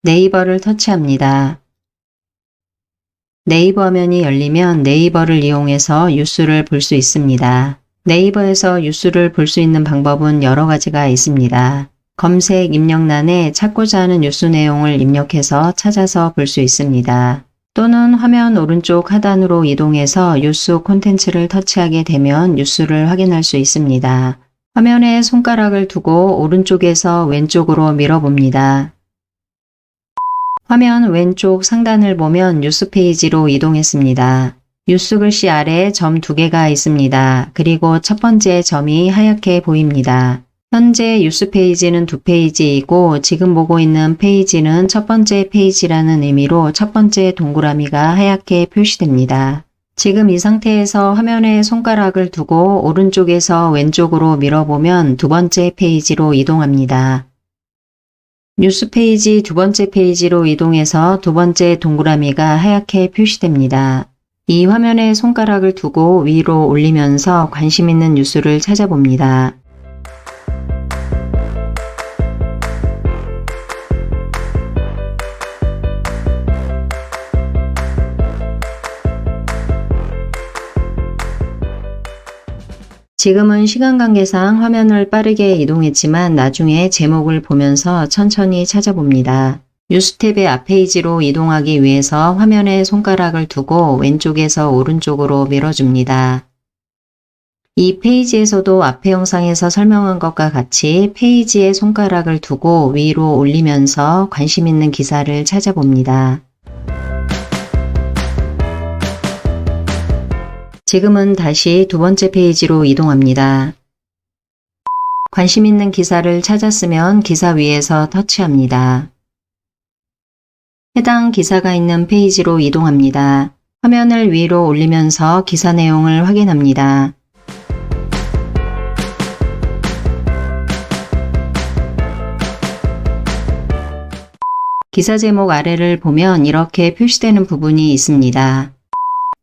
네이버를 터치합니다. 네이버 화면이 열리면 네이버를 이용해서 뉴스를 볼 수 있습니다. 네이버에서 뉴스를 볼 수 있는 방법은 여러 가지가 있습니다. 검색 입력란에 찾고자 하는 뉴스 내용을 입력해서 찾아서 볼 수 있습니다. 또는 화면 오른쪽 하단으로 이동해서 뉴스 콘텐츠를 터치하게 되면 뉴스를 확인할 수 있습니다. 화면에 손가락을 두고 오른쪽에서 왼쪽으로 밀어봅니다. 화면 왼쪽 상단을 보면 뉴스 페이지로 이동했습니다. 뉴스 글씨 아래 점 2개가 있습니다. 그리고 첫 번째 점이 하얗게 보입니다. 현재 뉴스 페이지는 2페이지이고 지금 보고 있는 페이지는 첫 번째 페이지라는 의미로 첫 번째 동그라미가 하얗게 표시됩니다. 지금 이 상태에서 화면에 손가락을 두고 오른쪽에서 왼쪽으로 밀어보면 두 번째 페이지로 이동합니다. 뉴스 페이지 두 번째 페이지로 이동해서 두 번째 동그라미가 하얗게 표시됩니다. 이 화면에 손가락을 두고 위로 올리면서 관심 있는 뉴스를 찾아봅니다. 지금은 시간 관계상 화면을 빠르게 이동했지만 나중에 제목을 보면서 천천히 찾아봅니다. 뉴스 탭의 앞페이지로 이동하기 위해서 화면에 손가락을 두고 왼쪽에서 오른쪽으로 밀어줍니다. 이 페이지에서도 앞의 영상에서 설명한 것과 같이 페이지에 손가락을 두고 위로 올리면서 관심 있는 기사를 찾아봅니다. 지금은 다시 두 번째 페이지로 이동합니다. 관심 있는 기사를 찾았으면 기사 위에서 터치합니다. 해당 기사가 있는 페이지로 이동합니다. 화면을 위로 올리면서 기사 내용을 확인합니다. 기사 제목 아래를 보면 이렇게 표시되는 부분이 있습니다.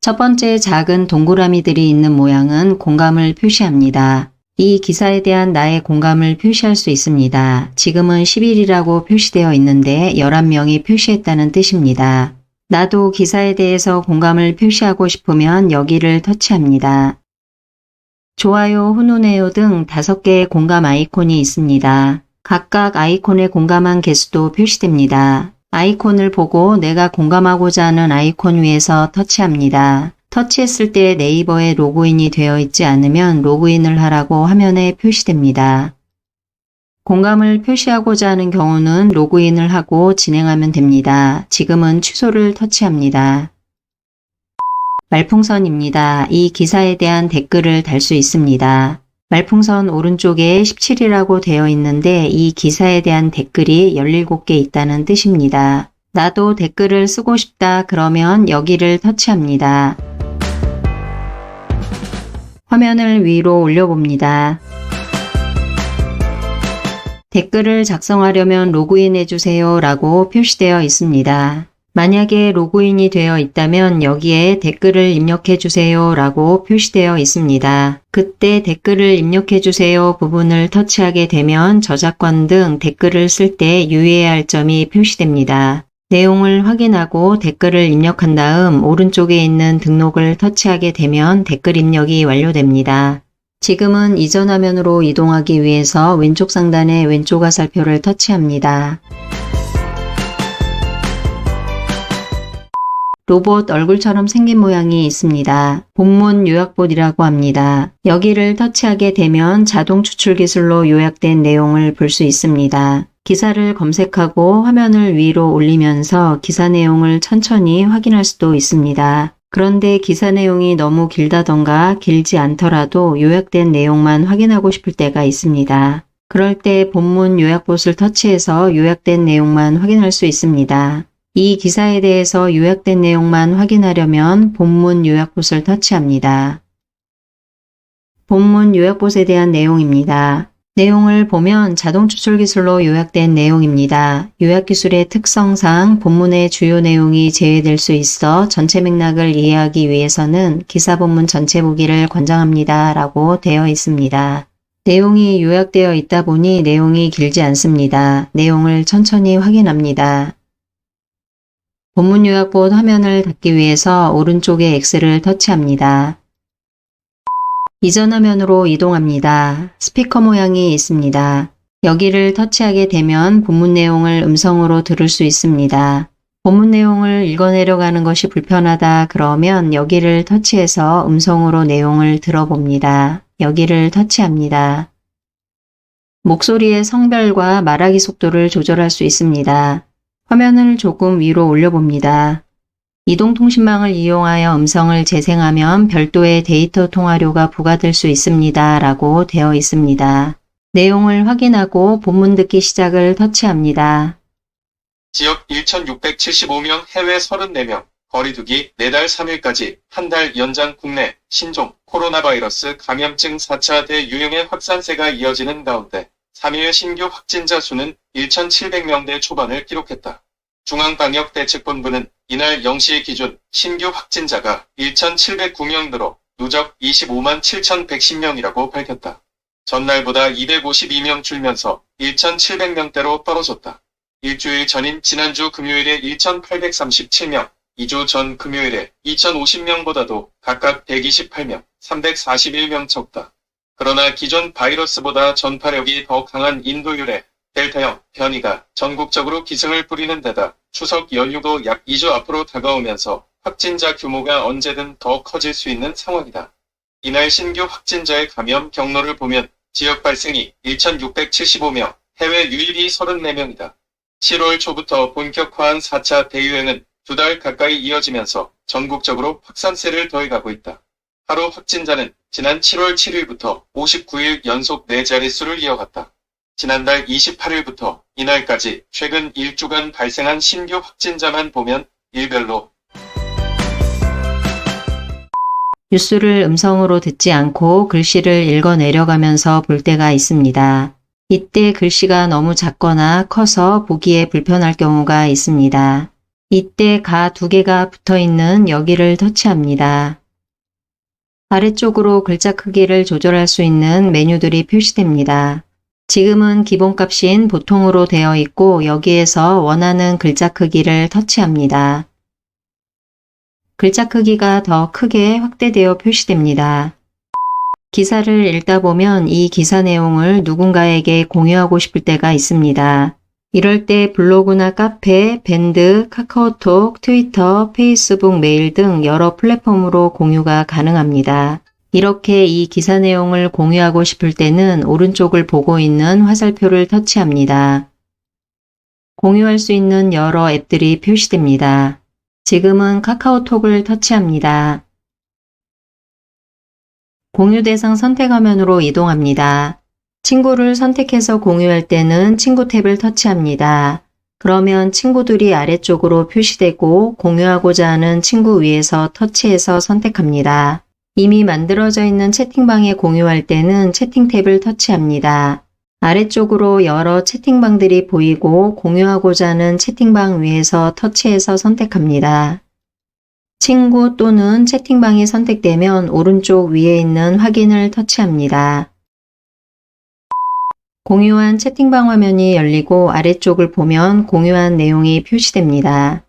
첫 번째 작은 동그라미들이 있는 모양은 공감을 표시합니다. 이 기사에 대한 나의 공감을 표시할 수 있습니다. 지금은 10일이라고 표시되어 있는데 11명이 표시했다는 뜻입니다. 나도 기사에 대해서 공감을 표시하고 싶으면 여기를 터치합니다. 좋아요, 훈훈해요 등 5개의 공감 아이콘이 있습니다. 각각 아이콘에 공감한 개수도 표시됩니다. 아이콘을 보고 내가 공감하고자 하는 아이콘 위에서 터치합니다. 터치했을 때 네이버에 로그인이 되어 있지 않으면 로그인을 하라고 화면에 표시됩니다. 공감을 표시하고자 하는 경우는 로그인을 하고 진행하면 됩니다. 지금은 취소를 터치합니다. 말풍선입니다. 이 기사에 대한 댓글을 달 수 있습니다. 말풍선 오른쪽에 17이라고 되어 있는데 이 기사에 대한 댓글이 17개 있다는 뜻입니다. 나도 댓글을 쓰고 싶다 그러면 여기를 터치합니다. 화면을 위로 올려봅니다. 댓글을 작성하려면 로그인 해주세요 라고 표시되어 있습니다. 만약에 로그인이 되어 있다면 여기에 댓글을 입력해 주세요 라고 표시되어 있습니다. 그때 댓글을 입력해 주세요 부분을 터치하게 되면 저작권 등 댓글을 쓸 때 유의해야 할 점이 표시됩니다. 내용을 확인하고 댓글을 입력한 다음 오른쪽에 있는 등록을 터치하게 되면 댓글 입력이 완료됩니다. 지금은 이전 화면으로 이동하기 위해서 왼쪽 상단의 왼쪽 화살표를 터치합니다. 로봇 얼굴처럼 생긴 모양이 있습니다. 본문 요약본이라고 합니다. 여기를 터치하게 되면 자동 추출 기술로 요약된 내용을 볼 수 있습니다. 기사를 검색하고 화면을 위로 올리면서 기사 내용을 천천히 확인할 수도 있습니다. 그런데 기사 내용이 너무 길다던가 길지 않더라도 요약된 내용만 확인하고 싶을 때가 있습니다. 그럴 때 본문 요약봇을 터치해서 요약된 내용만 확인할 수 있습니다. 이 기사에 대해서 요약된 내용만 확인하려면 본문 요약봇을 터치합니다. 본문 요약봇에 대한 내용입니다. 내용을 보면 자동 추출 기술로 요약된 내용입니다. 요약 기술의 특성상 본문의 주요 내용이 제외될 수 있어 전체 맥락을 이해하기 위해서는 기사 본문 전체 보기를 권장합니다. 라고 되어 있습니다. 내용이 요약되어 있다 보니 내용이 길지 않습니다. 내용을 천천히 확인합니다. 본문 요약본 화면을 닫기 위해서 오른쪽의 X를 터치합니다. 이전 화면으로 이동합니다. 스피커 모양이 있습니다. 여기를 터치하게 되면 본문 내용을 음성으로 들을 수 있습니다. 본문 내용을 읽어내려가는 것이 불편하다 그러면 여기를 터치해서 음성으로 내용을 들어봅니다. 여기를 터치합니다. 목소리의 성별과 말하기 속도를 조절할 수 있습니다. 화면을 조금 위로 올려봅니다. 이동통신망을 이용하여 음성을 재생하면 별도의 데이터 통화료가 부과될 수 있습니다. 라고 되어 있습니다. 내용을 확인하고 본문 듣기 시작을 터치합니다. 지역 1,675명, 해외 34명, 거리두기 4달 3일까지 한 달 연장. 국내 신종 코로나 바이러스 감염증 4차 대유행의 확산세가 이어지는 가운데 3일 신규 확진자 수는 1,700명대 초반을 기록했다. 중앙방역대책본부는 이날 0시 기준 신규 확진자가 1,709명 늘어 누적 25만 7,110명이라고 밝혔다. 전날보다 252명 줄면서 1,700명대로 떨어졌다. 일주일 전인 지난주 금요일에 1,837명, 2주 전 금요일에 2,050명보다도 각각 128명, 341명 적다. 그러나 기존 바이러스보다 전파력이 더 강한 인도 유래 델타형 변이가 전국적으로 기승을 부리는 데다 추석 연휴도 약 2주 앞으로 다가오면서 확진자 규모가 언제든 더 커질 수 있는 상황이다. 이날 신규 확진자의 감염 경로를 보면 지역 발생이 1,675명, 해외 유입이 34명이다. 7월 초부터 본격화한 4차 대유행은 2달 가까이 이어지면서 전국적으로 확산세를 더해가고 있다. 하루 확진자는 지난 7월 7일부터 59일 연속 4자릿수를 이어갔다. 지난달 28일부터 이날까지 최근 1주간 발생한 신규 확진자만 보면 일별로 뉴스를 음성으로 듣지 않고 글씨를 읽어 내려가면서 볼 때가 있습니다. 이때 글씨가 너무 작거나 커서 보기에 불편할 경우가 있습니다. 이때 가 2개가 붙어 있는 여기를 터치합니다. 아래쪽으로 글자 크기를 조절할 수 있는 메뉴들이 표시됩니다. 지금은 기본값인 보통으로 되어 있고 여기에서 원하는 글자 크기를 터치합니다. 글자 크기가 더 크게 확대되어 표시됩니다. 기사를 읽다 보면 이 기사 내용을 누군가에게 공유하고 싶을 때가 있습니다. 이럴 때 블로그나 카페, 밴드, 카카오톡, 트위터, 페이스북, 메일 등 여러 플랫폼으로 공유가 가능합니다. 이렇게 이 기사 내용을 공유하고 싶을 때는 오른쪽을 보고 있는 화살표를 터치합니다. 공유할 수 있는 여러 앱들이 표시됩니다. 지금은 카카오톡을 터치합니다. 공유 대상 선택 화면으로 이동합니다. 친구를 선택해서 공유할 때는 친구 탭을 터치합니다. 그러면 친구들이 아래쪽으로 표시되고 공유하고자 하는 친구 위에서 터치해서 선택합니다. 이미 만들어져 있는 채팅방에 공유할 때는 채팅 탭을 터치합니다. 아래쪽으로 여러 채팅방들이 보이고 공유하고자 하는 채팅방 위에서 터치해서 선택합니다. 친구 또는 채팅방이 선택되면 오른쪽 위에 있는 확인을 터치합니다. 공유한 채팅방 화면이 열리고 아래쪽을 보면 공유한 내용이 표시됩니다.